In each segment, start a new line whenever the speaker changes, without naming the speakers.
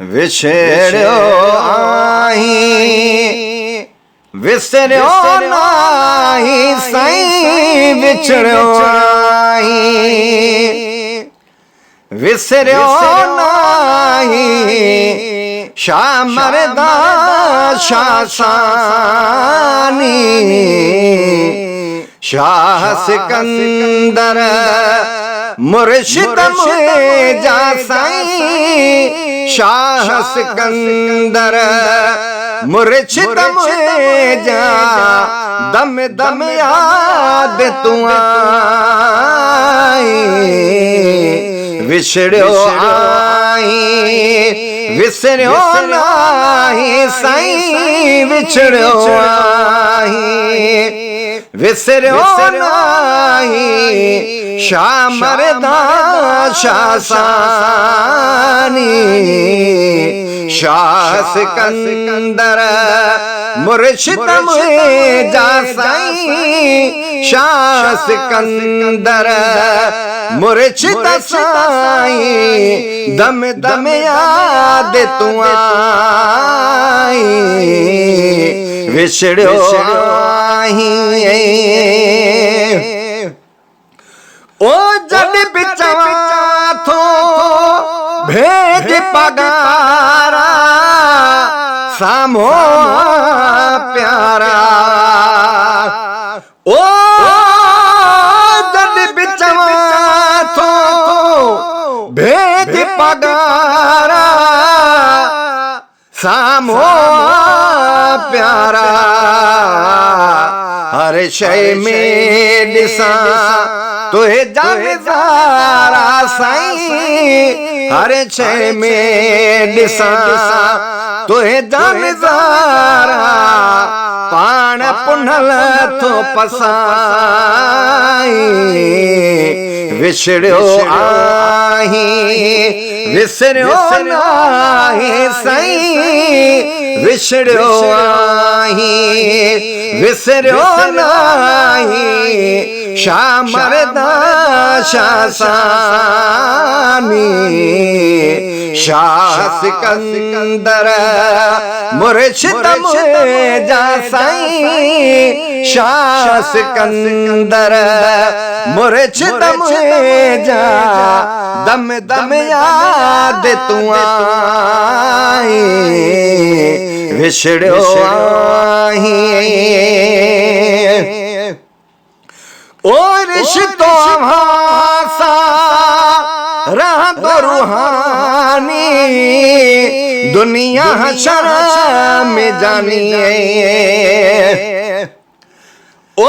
विछड़ियो आहीं विसरियो नाही साईं विछड़ियो आहीं विसरियो नाही शाह मर्दा शाह सानी शाह सिकंदर मुर्शिद मुझा साईं शाह सिकंदर मुर्शिद मुझा दम दम याद तू आई विछड़ियो आहीं विसरियो नाही साईं विछड़ियो आहीं विसरियो नाही शाह मर्दा शाह सानी शाह सिकंदर मुर्शिद मुझा साईं शाह सिकंदर मुर्शिद साईं दम दम याद तू आई विछड़ियो आहीं ओ जड बिचवा थो भेज पगारा सामो प्यारा ओ जड बिचवा थो भेज पगारा सामो प्यारा हर शय में ॾिसां तुहे जानदारा साईं हर शय में ॾिसां तुहे जानदारा पाण पुनल थो पसाईं विछड़ियो आहीं विसरियो नाही साईं विछड़ियो आहीं विसरियो नाही शाह मर्दा शाह सानी शाह सिकंदर मुर्शिद मुझा साईं शाह सिकंदर मुर्शिद मुझा दम दम याद तू आई विछड़ियो आहीं ओ रिश्तो भासा रहतो रूहानी दुनिया शर्म में जानिए ओ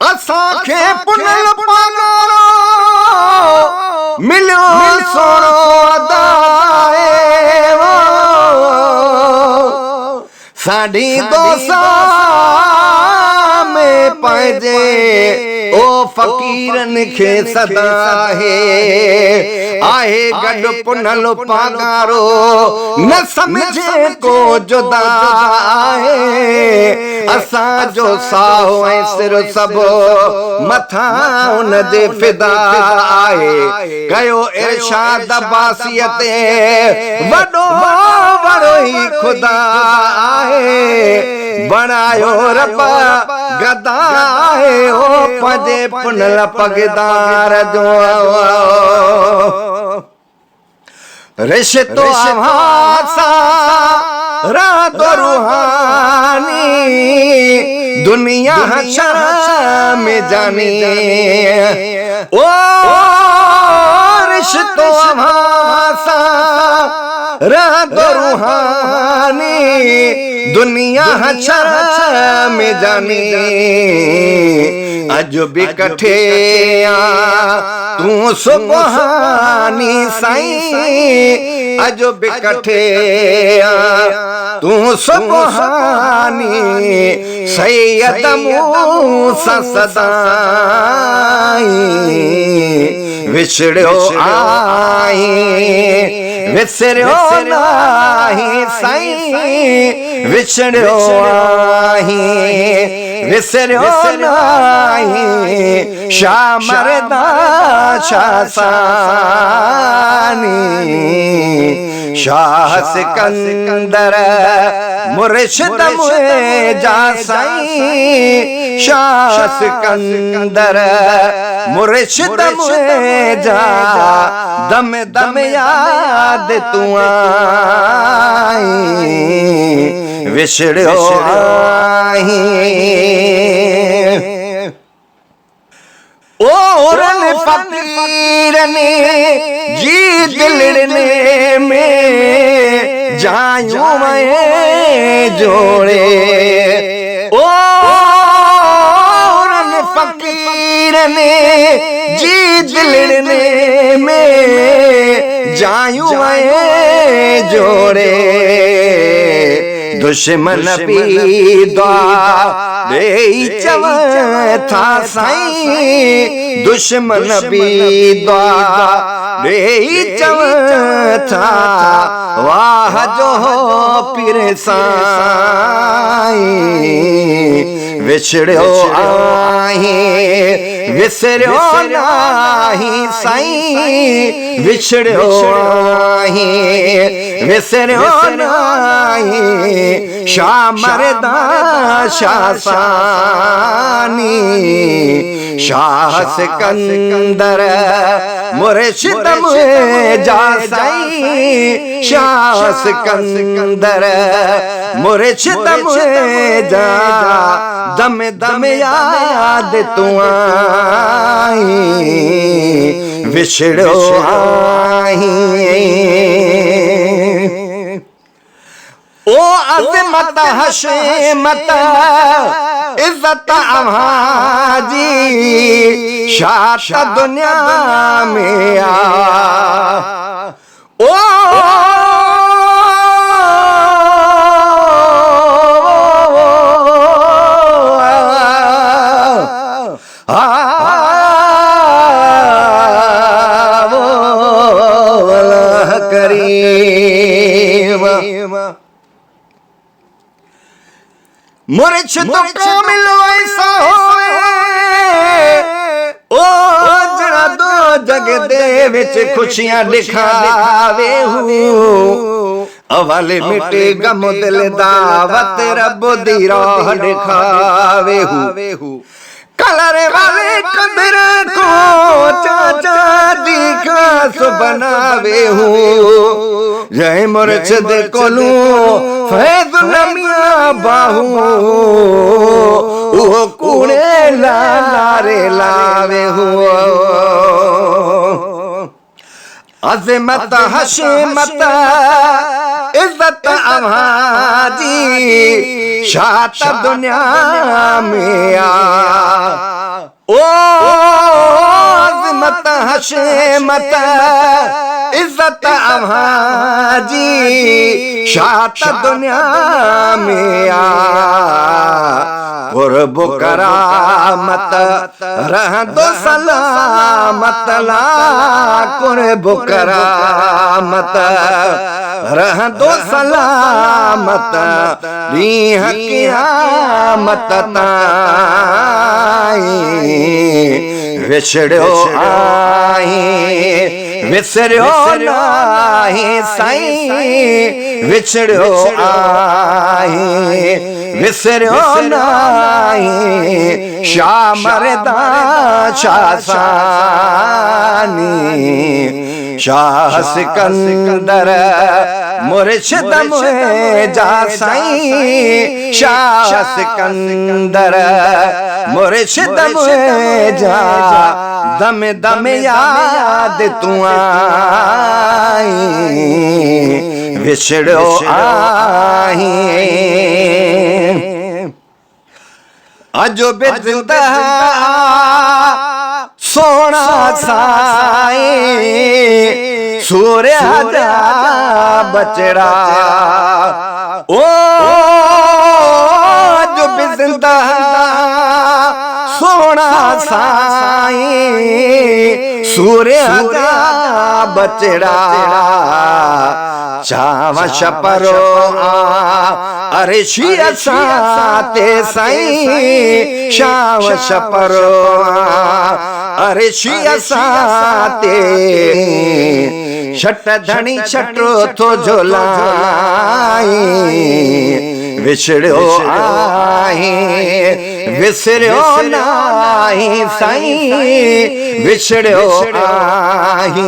असांखे पुनल पगारो मिलियो सोनो अदाए साढी 2 साल में पंहिंजे ओ फ़कीरन खे सदा आहे गॾु पुनल पगारो न समझे को जुदा आहे असांजो साहो ऐं सिर सभु मथां उन जे फिदा आहे कयो इरशाद अब्बासीअ ते वॾो वॾो ई खुदा आहे बणायो रब गदा आहे ओ पंहिंजे पुनल पगदार जो रिश्तो आवासा रहतो रूहानी दुनिया शर्म में जानी ओ रिश्तो आवासा रहतो रूहानी दुनिया शर्म में जानी अजो भी कठे तू सुबहानी साईं अजो भी कठे तू सुबहानी सैयद मूसा सदाई विछड़ो आई विसरियो नाही साईं विछड़ो आई विसरियो नाही शाह मर्दा शाह सानी शाह सिकंदर मुर्शिद मुझा साईं शाह सिकंदर मुर्शिद मुझा दम दम याद तू आई विछड़ो आई ओरन फकीर ने जी दिलने में जायूं मैं जोड़े ओरन फकीर ने जी दिलने में जायूं मैं जोड़े दुश्मन पीदा दे चव था साईं दुश्मन पीदा दे चव था वाह जो पीर साईं विछड़ो आई विसरियो नाही साईं विछड़ो आई विसरियो नाही शाह मर्दा शाह सानी शाह सिकंदर मुर्शिद मुझा साईं शाह सिकंदर मुर्शिद मुझा दम दम याद तू आई विछड़ो आई ओ अज़मत हशमत इज्जत आवाजी शात दुनिया में आ ओ मुर्शिद कामिल ऐसा होवे ओ जड़ा दो जग दे विच खुशियां दिखावे हूं अवल मिटे गम दिल दावत रब दी राह दिखावे हूं कलर वाले कदर को चाचा दी खास बनावे हूं जय मुर्शिद कोलू फैज़ नमिया बाहू ओ कूड़े लारे लावे हुआ अज़मत हशमत इज्जत आवाजी शात दुनिया में आ ओ अज़मत हशमत इज्जत आवाजी शात दुनिया में आ कुर्ब करामत रह दो सलामत ला कुर्ब करामत रह दो सलामत दीह क़यामत ताईं विछड़ो आई विसरियो नाही साईं विछड़ो आई विसरियो नाही शाह मर्दा शाह सानी शाह सिकंदर मुर्शिद मुझा साईं शाह सिकंदर मुर्शिद मुझा दम दम याद तू आई विछड़ो आई अजो बिजदा सोना साईं सूर्य दा बचड़ा ओ जो बिज़िंदा सोना साईं सूर्य दा बचड़ा चाव छपरो अरिशी असाते साईं शाव छपरो अरिशी असाते छट धणी छटो तो झोलाई विछड़ो आई विसरियो नाई साईं विछड़ो आई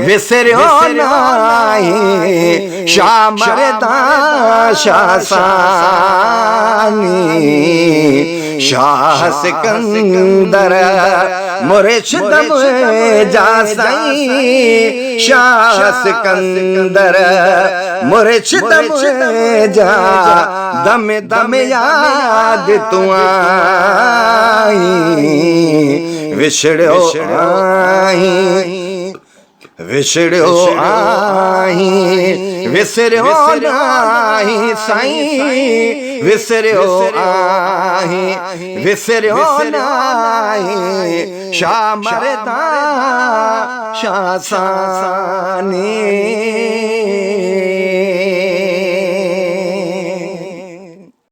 विसरियो नाई शाम मरदा शासानी शाह सिकंदर मुर्शिद जा साईं शाह सिकंदर मुर्शिद जा दम दम याद तू आई विछड़ो आई विछड़ो आई विसरियो नाही साईं विसरियो आई विसरियो नाही शाह मरदा शासानी।